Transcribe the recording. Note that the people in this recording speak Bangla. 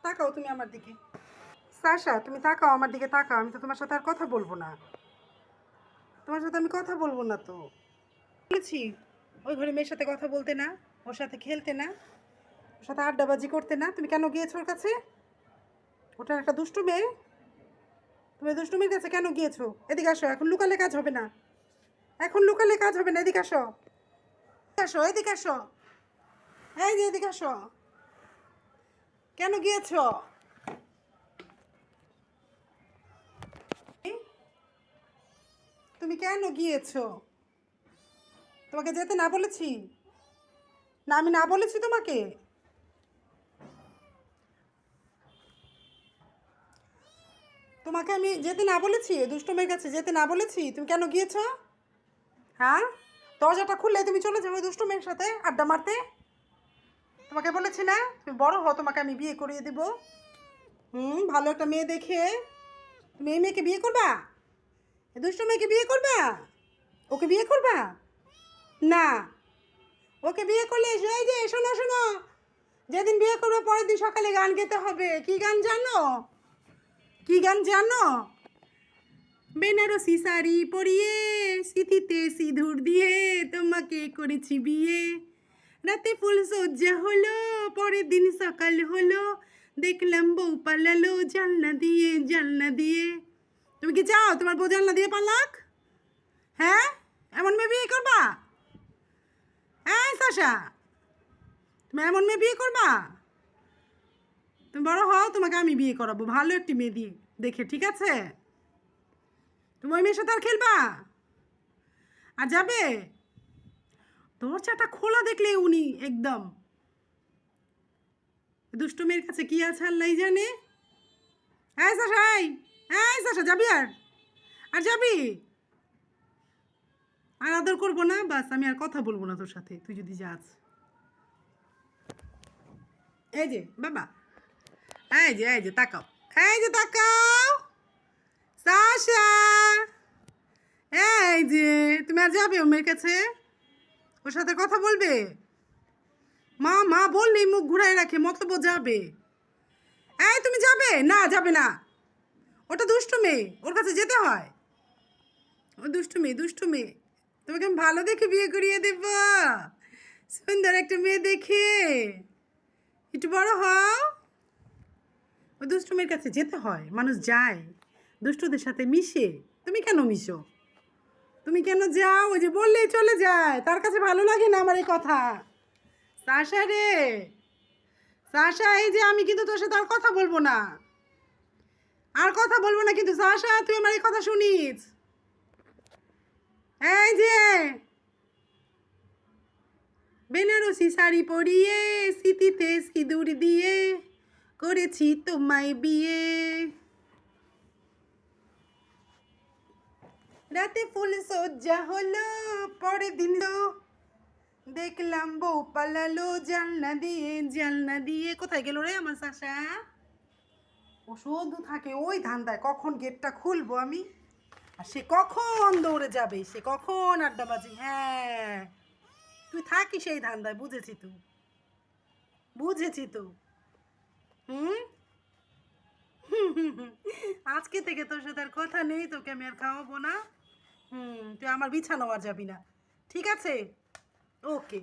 তাকাও তুমি আমার দিকে। সাশা, তুমি তাকাও আমার দিকে, তাকাও। আমি তো তোমার সাথে আর কথা বলবো না। তোমার সাথে আমি কথা বলবো না তো বলেছি। ওই ঘরে মেয়ের সাথে কথা বলতে না, ওর সাথে খেলতে না, ওর সাথে আড্ডাবাজি করতে না। তুমি কেন গিয়েছো ওর কাছে? ওটা একটা দুষ্টু মেয়ে। তুমি দুষ্টু মেয়ের কাছে কেন গিয়েছো? এদিকে আসো, এখন লুকালে কাজ হবে না। এখন লুকালে কাজ হবে না। এদিকে আসো, আসো, এদিকে আসো। এই যে এদিকে আসো। কেন গিয়েছো? তুমি কেন গিয়েছো? তোমাকে যেতে না বলেছি? না, আমি না বলেছি তোমাকে? তোমাকে আমি যেতে না বলেছি? দুষ্টু মেয়ের কাছে যেতে না বলেছি? তুমি কেন গিয়েছো? হ্যাঁ, দরজাটা খুললে তুমি চলে যাবে ওই দুষ্টু মেয়ের সাথে আড্ডা মারতে। তোমাকে বলেছি না তুমি বড় হও, তোমাকে আমি বিয়ে করিয়ে দেবো। ভালো একটা মেয়ে দেখে তুমি এই মেয়েকে বিয়ে করবা? এই দুষ্টু মেয়েকে বিয়ে করবা? ওকে বিয়ে করবা? না, ওকে বিয়ে করলে এই যে শোনো শোনো, যেদিন বিয়ে করবো পরের দিন সকালে গান গেতে হবে। কি গান জানো? কি গান জানো? বেনারসি শাড়ি পরিয়ে সিঁথিতে সিঁদুর দিয়ে তোমাকে করেছি বিয়ে। রাতে ফুল সজ্জা হলো, পরের দিন সকাল হলো, দেখলাম বউ পালালো জানলা দিয়ে জানলা দিয়ে। তুমি কি চাও তোমার বউ জানলা দিয়ে পালাক? হ্যাঁ, এমন মেয়ে বিয়ে করবা? হ্যাঁ সাশা, তুমি এমন মেয়ে বিয়ে করবা? তুমি বড় হও, তোমাকে আমি বিয়ে করাবো ভালো একটি মেয়ে দিয়ে দেখে, ঠিক আছে? তুমি ওই মেয়ের সাথে আর খেলবা? আর যাবে? দরজাটা খোলা দেখলে উনি একদম দুষ্টু মেয়ের কাছে কি আছে আল্লাহ জানে। হ্যাঁ সাশাই, হ্যাঁ সাশা, যাবি আর আর যাবি? আর আদর করবো না, বাস আমি আর কথা বলবো না তোর সাথে তুই যদি যাস। এই যে বাবা, এই যে তাকাও, এই যে তাকাও সাশা। এই যে তুমি আর যাবে ও মেয়ের কাছে? ওর সাথে কথা বলবে? মা মা বললেই মুখ ঘুরাই রাখে, মতলব ও যাবে। এই তুমি যাবে না? যাবে না, ওটা দুষ্টু মেয়ে, ওর কাছে যেতে হয়। ও দুষ্টু মেয়ে, দুষ্টু মেয়ে। তোমাকে আমি ভালো দেখে বিয়ে করিয়ে দেব, সুন্দর একটা মেয়ে দেখে। একটু বড় হও। ওই দুষ্টু মেয়ের কাছে যেতে হয়, মানুষ যায় দুষ্টুদের সাথে মিশে। তুমি কেন মিশো? তুমি কেন যাও? ওই যে বললেই চলে যায়, তার কাছে ভালো লাগে না আমার এই কথা। সাশা রে, সাশা, এই যে আমি কিন্তু তোর সাথে আর কথা বলবো না, আর কথা বলবো না কিন্তু সাশা, তুই আমার এই কথা শুনিস? এই যে বেনারসি শাড়ি পরিয়ে সিঁথিতে সিঁদুর দিয়ে করেছি তোমায় বিয়ে। রাতে ফুল সজ্জা হলো, পরের দিন দেখলাম বউ পালালো জানলা দিয়ে জানলা দিয়ে। কোথায় গেল রে আমার সাশা? ও শুধু থাকে ওই ধান্দায়, কখন গেটটা খুলবো আমি আর সে কখন দৌড়ে যাবে, সে কখন আড্ডাবাজি। হ্যাঁ, তুই থাকিস সেই ধান্দায়, বুঝেছি তো, বুঝেছি তো। হুম আজকে থেকে তোর সাথে আর কথা নেই, তোকে আমি আর খাওয়াবো না। তুই আমার বিছানাও আর যাবি না, ঠিক আছে? ওকে।